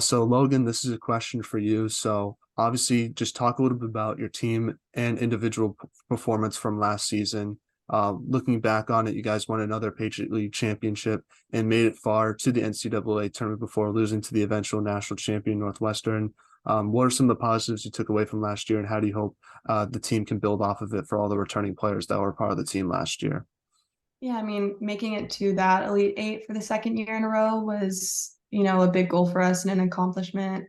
So Logan, this is a question for you. So obviously, just talk a little bit about your team and individual performance from last season. Looking back on it, you guys won another Patriot League Championship and made it far to the NCAA tournament before losing to the eventual national champion Northwestern. What are some of the positives you took away from last year, and how do you hope the team can build off of it for all the returning players that were part of the team last year? Yeah, I mean, making it to that Elite Eight for the second year in a row was, a big goal for us and an accomplishment,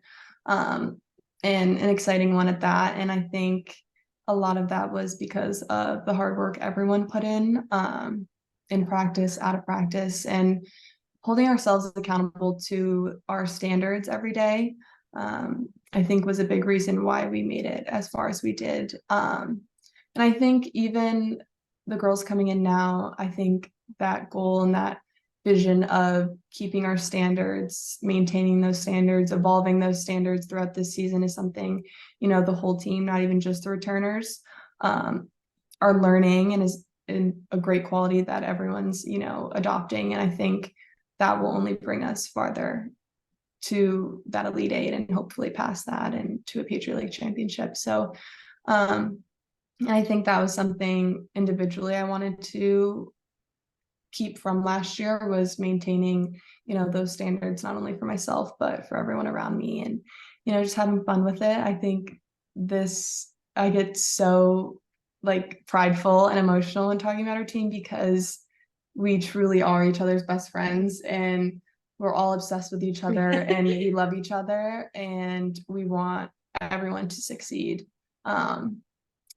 um, and an exciting one at that. And I think a lot of that was because of the hard work everyone put in practice, out of practice, and holding ourselves accountable to our standards every day. I think was a big reason why we made it as far as we did. And I think even the girls coming in now, I think that goal and that vision of keeping our standards, maintaining those standards, evolving those standards throughout this season is something, the whole team, not even just the returners, um, are learning and is in a great quality that everyone's, adopting. And I think that will only bring us farther to that Elite Eight and hopefully past that and to a Patriot League Championship. So, and I think that was something individually I wanted to keep from last year was maintaining, those standards, not only for myself, but for everyone around me and, just having fun with it. I think I get so like prideful and emotional when talking about our team because we truly are each other's best friends and we're all obsessed with each other and we love each other and we want everyone to succeed. Um,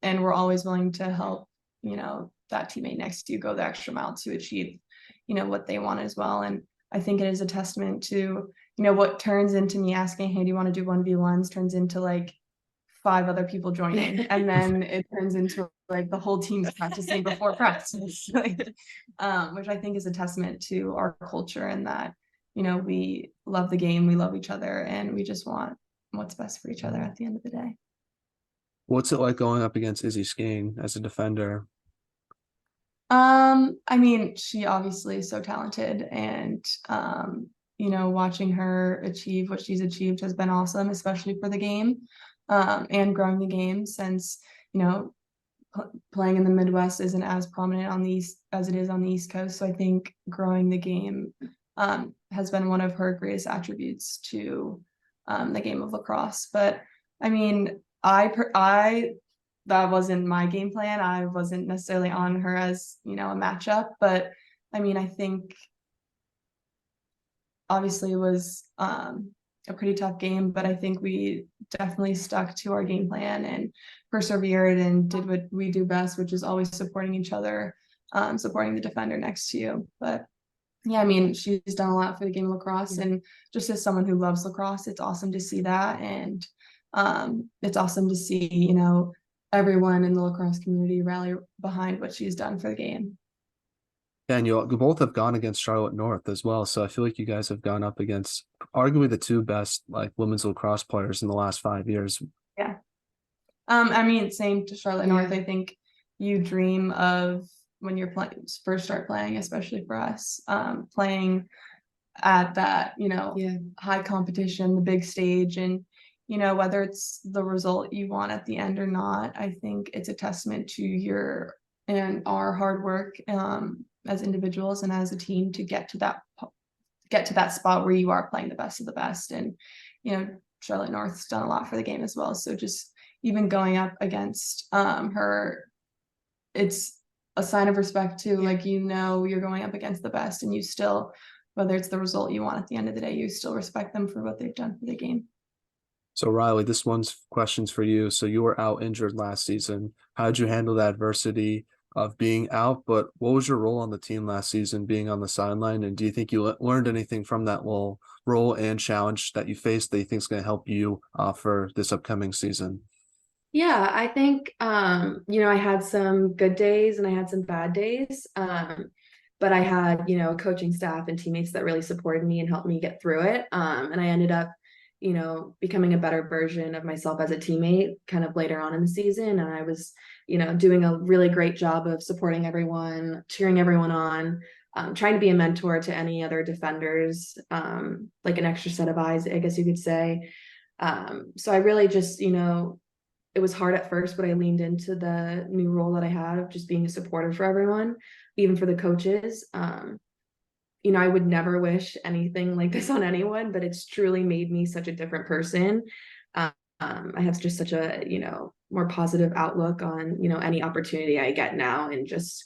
and we're always willing to help, that teammate next to you go the extra mile to achieve, what they want as well. And I think it is a testament to, what turns into me asking, hey, do you want to do 1v1s turns into like five other people joining. And then it turns into like the whole team's practicing before practice, which I think is a testament to our culture and that, we love the game, we love each other, and we just want what's best for each other at the end of the day. What's it like going up against Izzy Skane as a defender? I mean, she obviously is so talented and watching her achieve what she's achieved has been awesome, especially for the game, and growing the game since, you know, playing in the Midwest isn't as prominent on the East as it is on the East Coast. So I think growing the game has been one of her greatest attributes to the game of lacrosse. But I mean, I that wasn't my game plan. I wasn't necessarily on her as, a matchup, but I mean, I think obviously it was a pretty tough game, but I think we definitely stuck to our game plan and persevered and did what we do best, which is always supporting each other, supporting the defender next to you. But yeah, I mean, she's done a lot for the game of lacrosse, and just as someone who loves lacrosse, it's awesome to see that, and it's awesome to see, everyone in the lacrosse community rally behind what she's done for the game. And you both have gone against Charlotte North as well. So I feel like you guys have gone up against arguably the two best like women's lacrosse players in the last 5 years. Yeah. I mean, same to Charlotte North. I think you dream of when you're playing first start playing, especially for us, playing at that, high competition, the big stage, and whether it's the result you want at the end or not, I think it's a testament to your and our hard work as individuals and as a team to get to that spot where you are playing the best of the best. And Charlotte North's done a lot for the game as well. So just even going up against her, it's a sign of respect too. Like, you're going up against the best and you still, whether it's the result you want at the end of the day, you still respect them for what they've done for the game. So Riley, this one's questions for you. So you were out injured last season. How did you handle the adversity of being out? But what was your role on the team last season, being on the sideline? And do you think you learned anything from that role and challenge that you faced that you think is going to help you for this upcoming season? Yeah, I think I had some good days and I had some bad days. But I had, a coaching staff and teammates that really supported me and helped me get through it. And I ended up, becoming a better version of myself as a teammate kind of later on in the season. And I was, doing a really great job of supporting everyone, cheering everyone on. trying to be a mentor to any other defenders, like an extra set of eyes, I guess you could say. So I really just, it was hard at first, but I leaned into the new role that I had of just being a supporter for everyone, even for the coaches. I would never wish anything like this on anyone, but it's truly made me such a different person. I have just such a, more positive outlook on, any opportunity I get now. And just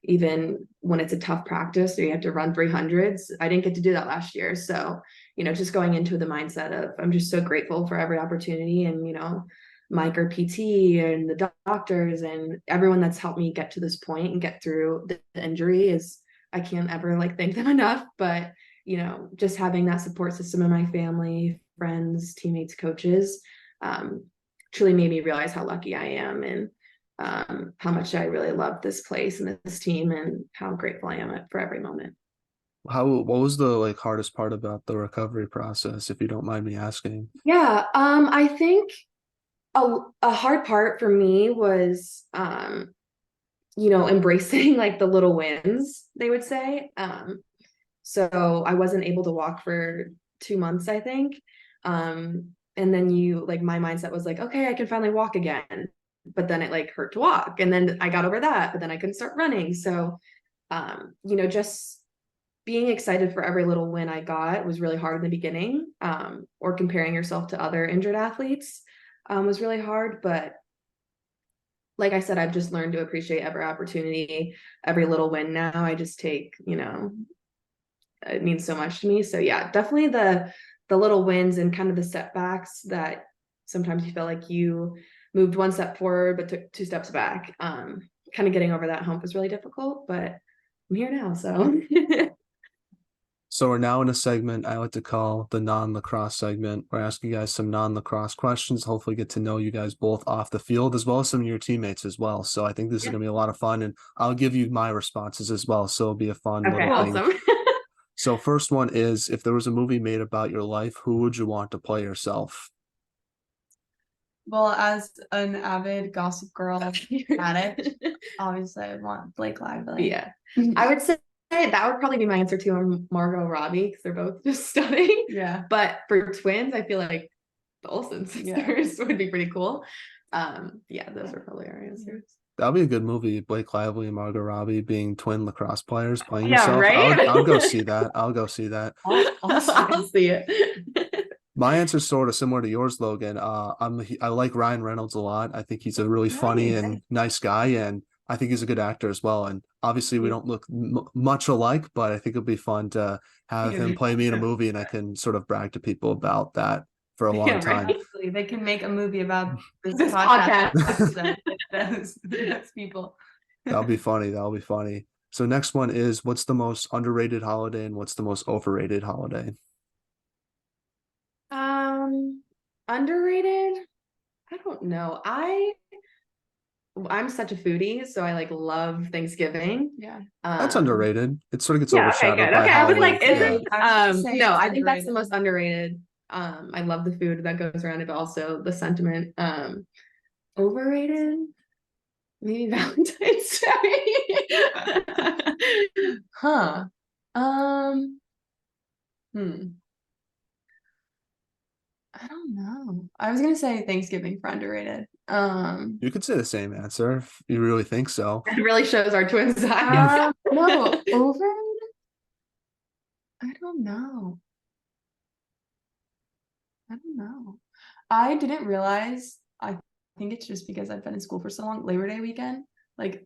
even when it's a tough practice or you have to run 300s, I didn't get to do that last year. So, just going into the mindset of, I'm just so grateful for every opportunity, and, Mike or PT and the doctors and everyone that's helped me get to this point and get through the injury is, I can't ever thank them enough. But, just having that support system in my family, friends, teammates, coaches, truly made me realize how lucky I am, and how much I really love this place and this team, and how grateful I am for every moment. What was the hardest part about the recovery process, if you don't mind me asking? Yeah, I think a hard part for me was embracing the little wins, they would say. So I wasn't able to walk for 2 months, I think. And then my mindset was okay, I can finally walk again. But then it hurt to walk. And then I got over that, but then I couldn't start running. So, just being excited for every little win I got was really hard in the beginning. Or comparing yourself to other injured athletes was really hard. But like I said, I've just learned to appreciate every opportunity, every little win now. I just take, it means so much to me. So yeah, definitely the little wins and kind of the setbacks that sometimes you feel like you moved one step forward but took 2 steps back. Kind of getting over that hump was really difficult, but I'm here now. So So we're now in a segment I like to call the non-lacrosse segment. We're asking you guys some non-lacrosse questions, hopefully get to know you guys both off the field, as well as some of your teammates as well. So I think this is going to be a lot of fun, and I'll give you my responses as well. So it'll be a fun little thing. Awesome. So first one is, if there was a movie made about your life, who would you want to play yourself? Well, as an avid Gossip Girl addict, obviously I would want Blake Lively. Yeah, I would say that would probably be my answer too, on Margot Robbie, because they're both just stunning. Yeah. But for twins, I feel like the Olsen sisters would be pretty cool. Those are probably our answers. That'll be a good movie. Blake Lively and Margot Robbie being twin lacrosse players playing Yeah, yourself. right? I'll go see that. I'll go see that. I'll see it. My answer is sort of similar to yours, Logan. I like Ryan Reynolds a lot. I think he's a really funny and nice guy, and I think he's a good actor as well. And obviously, we don't look much alike, but I think it'll be fun to have him play me in a movie, and I can sort of brag to people about that for a long time. Right. They can make a movie about this podcast. Those people. That'll be funny. That'll be funny. So next one is, what's the most underrated holiday and what's the most overrated holiday? Underrated? I don't know. I'm such a foodie, so I love Thanksgiving. Yeah. That's underrated. It sort of gets overshadowed by Okay, Halloween. I was no, I think that's the most underrated. I love the food that goes around it, but also the sentiment. Overrated? Maybe Valentine's Day. Huh. I don't know. I was gonna say Thanksgiving for underrated. You could say the same answer if you really think so. It really shows our twin sides. No, overrated? I don't know. I didn't realize, I think it's just because I've been in school for so long, Labor Day weekend.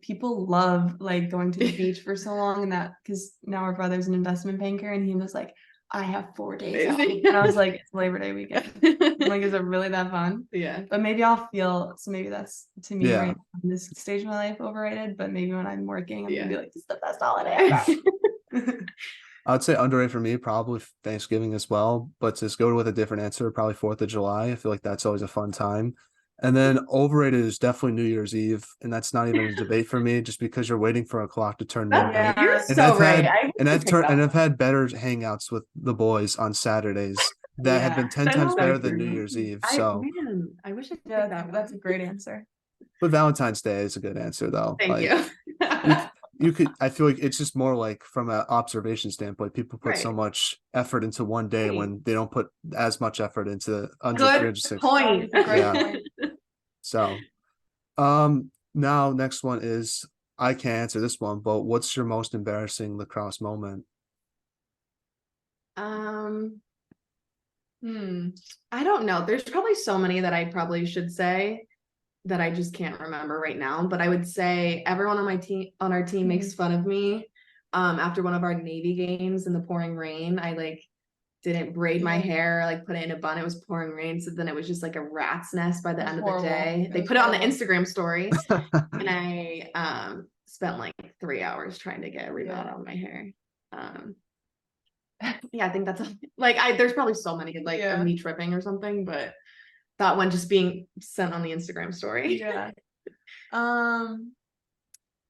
People love going to the beach for so long, and that because now our brother's an investment banker, and he was like, I have 4 days off. And I was like, it's Labor Day weekend. I'm is it really that fun? Yeah. But maybe I'll feel, so maybe that's, to me, right now, in this stage of my life, overrated. But maybe when I'm working, I'm gonna be like, this is the best holiday ever. I'd say underrated for me, probably Thanksgiving as well, but just go with a different answer, probably 4th of July. I feel like that's always a fun time. And then overrated is definitely New Year's Eve, and that's not even a debate for me, just because you're waiting for a clock to turn midnight. You're so right. I've had better hangouts with the boys on Saturdays that have been 10 times better than New Year's Eve. So I wish I could that. That's a great answer. But Valentine's Day is a good answer, though. Thank you. I feel like it's just more like from an observation standpoint, people put so Right. much effort into one day Right. when they don't put as much effort into under Good 306. point. Great Yeah. point. So, now next one is, I can't answer this one, but what's your most embarrassing lacrosse moment? Um, I don't know. There's probably so many that I probably should say that I just can't remember right now. But I would say everyone on our team makes fun of me. After one of our Navy games in the pouring rain, I like didn't braid my hair, like put it in a bun. It was pouring rain, so then it was just like a rat's nest by the end of the day. They put it on the Instagram story, and I spent like 3 hours trying to get a rebound on my hair. Yeah, I think that's like there's probably so many like of me tripping or something, but that one just being sent on the Instagram story. Yeah.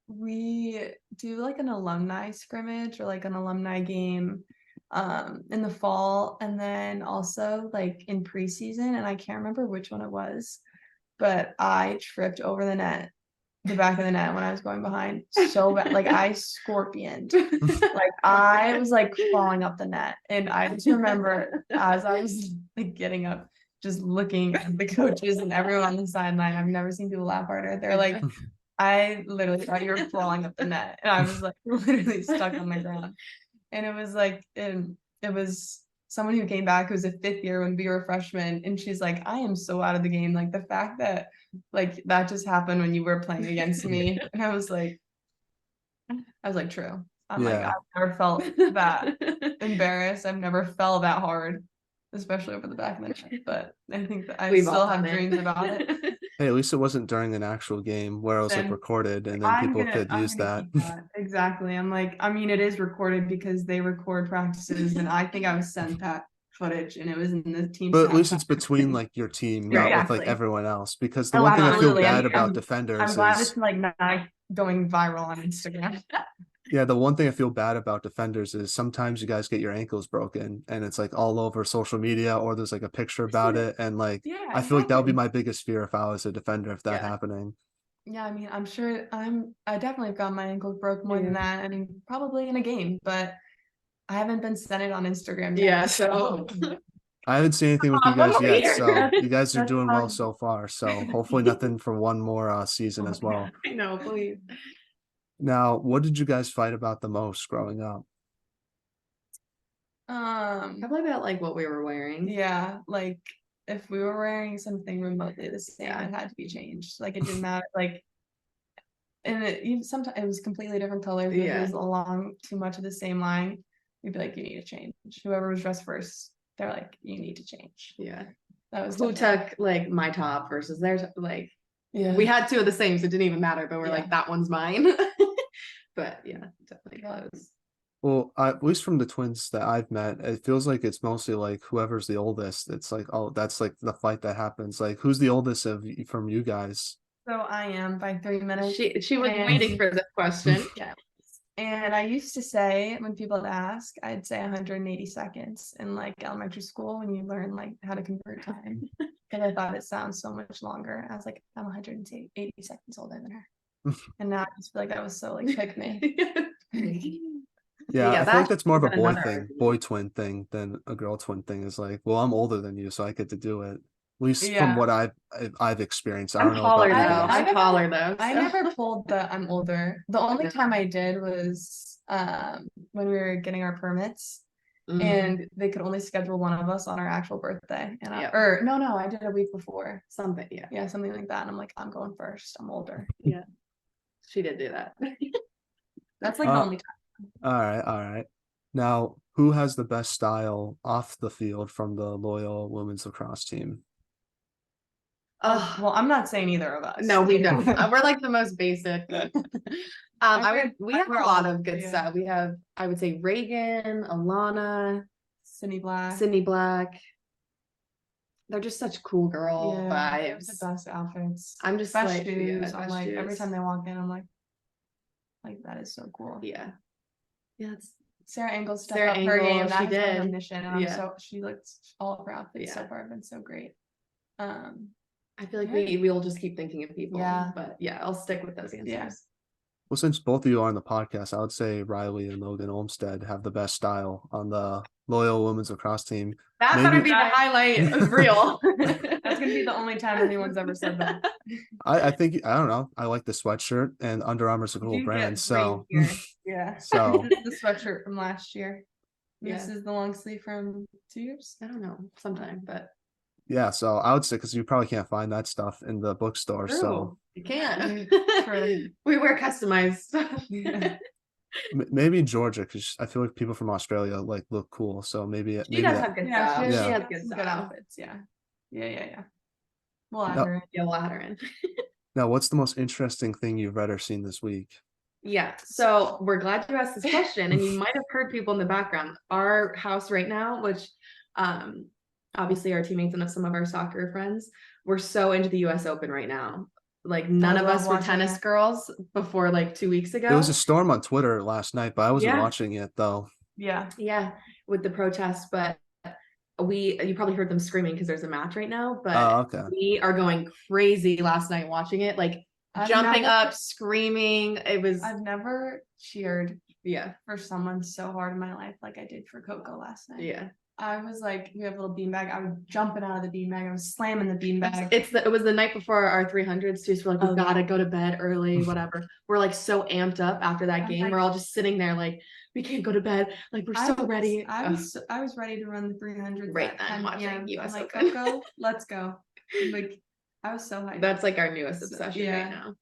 We do like an alumni scrimmage or like an alumni game in the fall, and then also like in preseason, and I can't remember which one it was, but I tripped over the back of the net when I was going behind so bad. Like I scorpioned. Like I was like crawling up the net. And I just remember as I was like getting up, just looking at the coaches and everyone on the sideline. I've never seen people laugh harder. They're like, I literally thought you were crawling up the net. And I was like literally stuck on the ground. And it was like it was someone who came back who was a fifth year when we were freshmen, and she's like, I am so out of the game. Like the fact that like that just happened when you were playing against me. And I was like, true. I'm like, Yeah. I've never felt that embarrassed. I've never fell that hard, especially over the back of the net. But I think that I We've still all have done it. dreams about it. Hey, at least it wasn't during an actual game where it was like Then recorded and then I'm people gonna could use that. keep that. Exactly. I'm like, I mean, it is recorded because they record practices, and I think I was sent that footage, and it was in the team But at least Snapchat. it's between like your team, Yeah, not with like exactly. everyone else. Because the Oh, one thing I feel absolutely. bad about I'm defenders glad is, it's like not going viral on Instagram. yeah, the one thing I feel bad about defenders is sometimes you guys get your ankles broken and it's like all over social media, or there's like a picture about it. And like, Yeah, I it feel like that would be happens. my biggest fear if I was a defender, if that Yeah. happening. Yeah, I mean, I'm sure I definitely have got my ankles broke more than that. I mean, probably in a game, but I haven't been sent it on Instagram yet. Yeah, So I haven't seen anything with you one guys more yet, year. so you guys are that's doing well fine. so far. So hopefully nothing for one more season as well. I know, please. Now, what did you guys fight about the most growing up? Probably about like what we were wearing. Yeah, like if we were wearing something remotely the same, Yeah. it had to be changed. Like it didn't matter. Like, and even sometimes it was completely different colors. But if it was along too much of the same line, we'd be like, you need to change. Whoever was dressed first, they're like, you need to change. Yeah. That was Who took like my top versus their like. Yeah. We had two of the same, so it didn't even matter. But we're Yeah. like, that one's mine. But yeah, definitely clothes. Well, at least from the twins that I've met, it feels like it's mostly like whoever's the oldest. It's like, oh, that's like the fight that happens. Like, who's the oldest from you guys? So I am by 3 minutes. She was waiting for this question. Yeah. And I used to say, when people would ask, I'd say 180 seconds in like elementary school when you learn like how to convert time. Because I thought it sounds so much longer. I was like, I'm 180 seconds older than her. And now I just feel like that was so like pick me. Yeah, I feel like that's more of a boy another thing, argument. boy twin thing than a girl twin thing. Is like, well, I'm older than you, so I get to do it. At least from Yeah. what I've experienced. I I'm don't know taller about you though. guys. I'm taller though. I so. never pulled the I'm older. The only No. time I did was when we were getting our permits. Mhm. And they could only schedule one of us on our actual birthday. And Yep. I did a week before. Something, yeah. Yeah, something like that. And I'm like, I'm going first. I'm older. Yeah. She did do that. That's like the only time. All right. Now, who has the best style off the field from the Loyola women's lacrosse team? Oh, Well, I'm not saying either of us. no, we don't. We're like the most basic. We have a lot of good stuff. We have, I would say, Reagan, Alana, Sydney Black. They're just such cool girl vibes. The best outfits. I'm just best like, shoes. yeah, I'm like every time they walk in, I'm like that is so cool. Yeah. Yeah. It's Sarah Engel stepped up her game. That has been her mission. And she looks all of her outfits so far have been so great. I feel like we'll just keep thinking of people. Yeah. But yeah, I'll stick with those answers. Yeah. Well, since both of you are on the podcast, I would say Riley and Logan Olmstead have the best style on the Loyola women's lacrosse team. That better be the highlight of real. That's gonna be the only time anyone's ever said that. I think I don't know. I like the sweatshirt, and Under Armour's a cool brand. So yeah. So This is the sweatshirt from last year. This Yeah. is the long sleeve from 2 years. I don't know, sometime, but yeah, so I would say because you probably can't find that stuff in the bookstore. So you can't. True. We wear customized stuff. maybe Georgia, because I feel like people from Australia like look cool. So maybe She does have good Yeah, style. Yeah. She has some good good style. outfits. Yeah. We'll add No. her in. Yeah, we'll add her in. Now, what's the most interesting thing you've read or seen this week? Yeah, so we're glad you asked this question, and you might have heard people in the background. Our house right now, which obviously our teammates and some of our soccer friends, we're so into the US Open right now. Like none of us were tennis girls before like 2 weeks ago. There was a storm on Twitter last night, but I wasn't Yeah. watching it though. Yeah. With the protests, but you probably heard them screaming because there's a match right now, but Okay. we are going crazy last night watching it, like jumping up, screaming. I've never cheered yeah for someone so hard in my life like I did for Coco last night. yeah I was like, we have a little beanbag. I was jumping out of the beanbag. I was slamming the beanbag. it was the night before our 300s too, so we're like, we gotta go to bed early, whatever. We're like so amped up after that game. We're all just sitting there like, we can't go to bed, like we're so ready. I was ready to run the 300 right then, watching US I'm like, Open. Coco, let's go. Like, I was so hyped. That's like our newest obsession right now.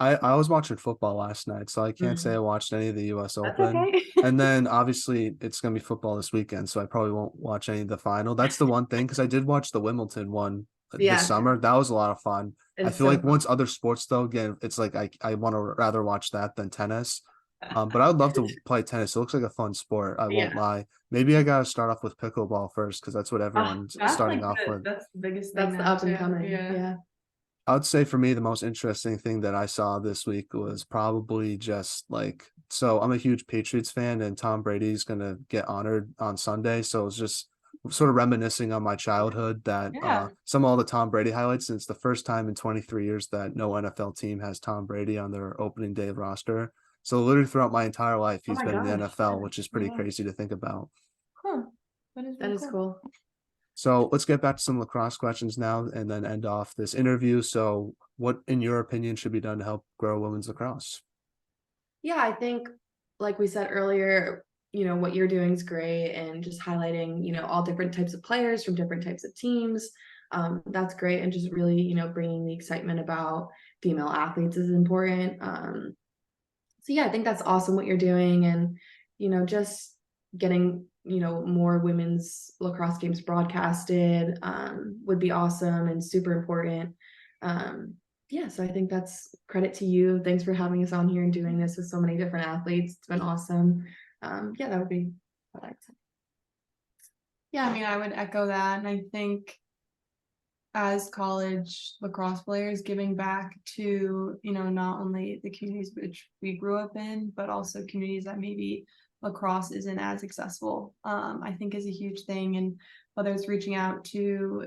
I was watching football last night, so I can't say I watched any of the US Open. Okay. And then obviously it's gonna be football this weekend, so I probably won't watch any of the final. That's the one thing, because I did watch the Wimbledon one this summer. That was a lot of fun. I feel like once other sports though, again, it's like I want to rather watch that than tennis. But I would love to play tennis. It looks like a fun sport. I won't lie. Maybe I gotta start off with pickleball first, because that's what everyone's starting off with. That's the biggest thing. That's the up and coming. Yeah. I would say for me, the most interesting thing that I saw this week was probably just like, so I'm a huge Patriots fan, and Tom Brady's going to get honored on Sunday. So it's just sort of reminiscing on my childhood that some of all the Tom Brady highlights. And it's the first time in 23 years that no NFL team has Tom Brady on their opening day roster. So literally throughout my entire life, he's been in the NFL, which is pretty crazy to think about. Huh. That is cool. So let's get back to some lacrosse questions now and then end off this interview. So what, in your opinion, should be done to help grow women's lacrosse? Yeah, I think, like we said earlier, what you're doing is great, and just highlighting, all different types of players from different types of teams. That's great. And just really, bringing the excitement about female athletes is important. So yeah, I think that's awesome what you're doing. And, just getting more women's lacrosse games broadcasted would be awesome and super important. So I think that's credit to you. Thanks for having us on here and doing this with so many different athletes. It's been awesome. That would be what I'd say. Yeah, I mean, I would echo that. And I think as college lacrosse players, giving back to, not only the communities which we grew up in, but also communities that maybe lacrosse isn't as accessible, I think is a huge thing. And whether it's reaching out to,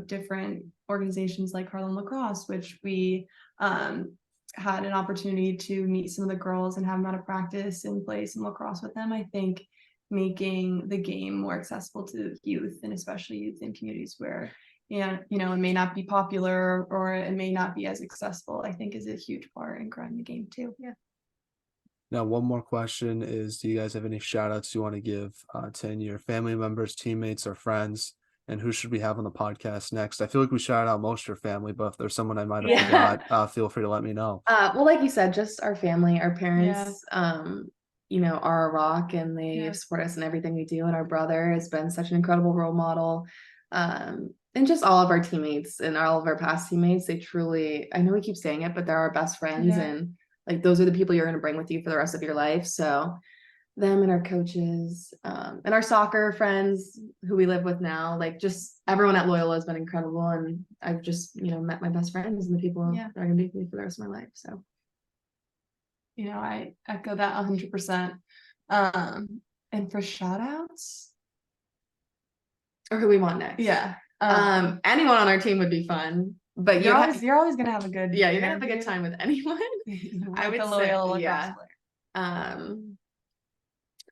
different organizations like Harlem Lacrosse, which we had an opportunity to meet some of the girls and have them out of practice and play some lacrosse with them. I think making the game more accessible to youth, and especially youth in communities where, it may not be popular or it may not be as accessible, I think is a huge part in growing the game too. Yeah. Now, one more question is, do you guys have any shout outs you want to give to any of your family members, teammates, or friends? And who should we have on the podcast next? I feel like we shout out most of your family, but if there's someone I might have forgot, feel free to let me know. Well, like you said, just our family, our parents, are a rock, and they support us in everything we do. And our brother has been such an incredible role model. And just all of our teammates and all of our past teammates, they truly, I know we keep saying it, but they're our best friends. And like, those are the people you're going to bring with you for the rest of your life. So them and our coaches, and our soccer friends who we live with now, like just everyone at Loyola has been incredible. And I've just, met my best friends and the people that are going to be with me for the rest of my life. So, I echo that 100%. And for shout outs, or who we want next. Yeah. Anyone on our team would be fun. but You're always gonna have a good you're gonna have a good time with anyone. I would the say, Loyola yeah. Lacrosse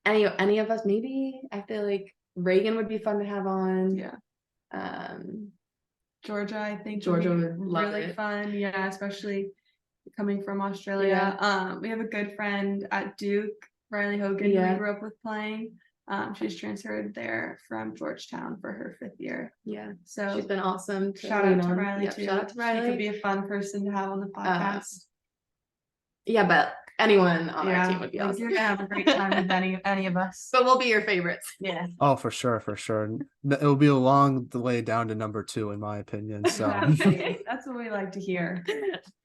Any of us, maybe. I feel like Reagan would be fun to have on. player. Yeah. Um, Georgia, I think Georgia be would love really it. fun. Yeah, especially coming from Australia. We have a good friend at Duke, Riley Hogan, who we grew up with playing. She's transferred there from Georgetown for her 5th year. Yeah. So she's been awesome. shout out to Riley too. Shout out to Riley. She could be a fun person to have on the podcast. Yeah, but anyone on our team would be awesome. You're gonna have a great time with any of us. But we'll be your favorites. Yeah. Oh, for sure. It will be a long way down to number 2, in my opinion. So that's what we like to hear.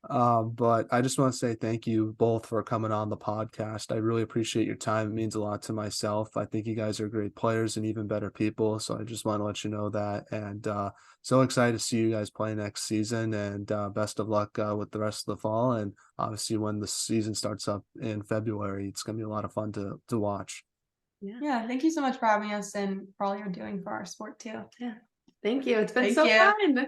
But I just want to say thank you both for coming on the podcast. I really appreciate your time. It means a lot to myself. I think you guys are great players and even better people. So I just want to let you know that. And so excited to see you guys play next season. And best of luck with the rest of the fall. And obviously, when the season starts up in February, it's going to be a lot of fun to watch. Yeah. Thank you so much for having us and for all you're doing for our sport too. Yeah. Thank you. It's been so fun.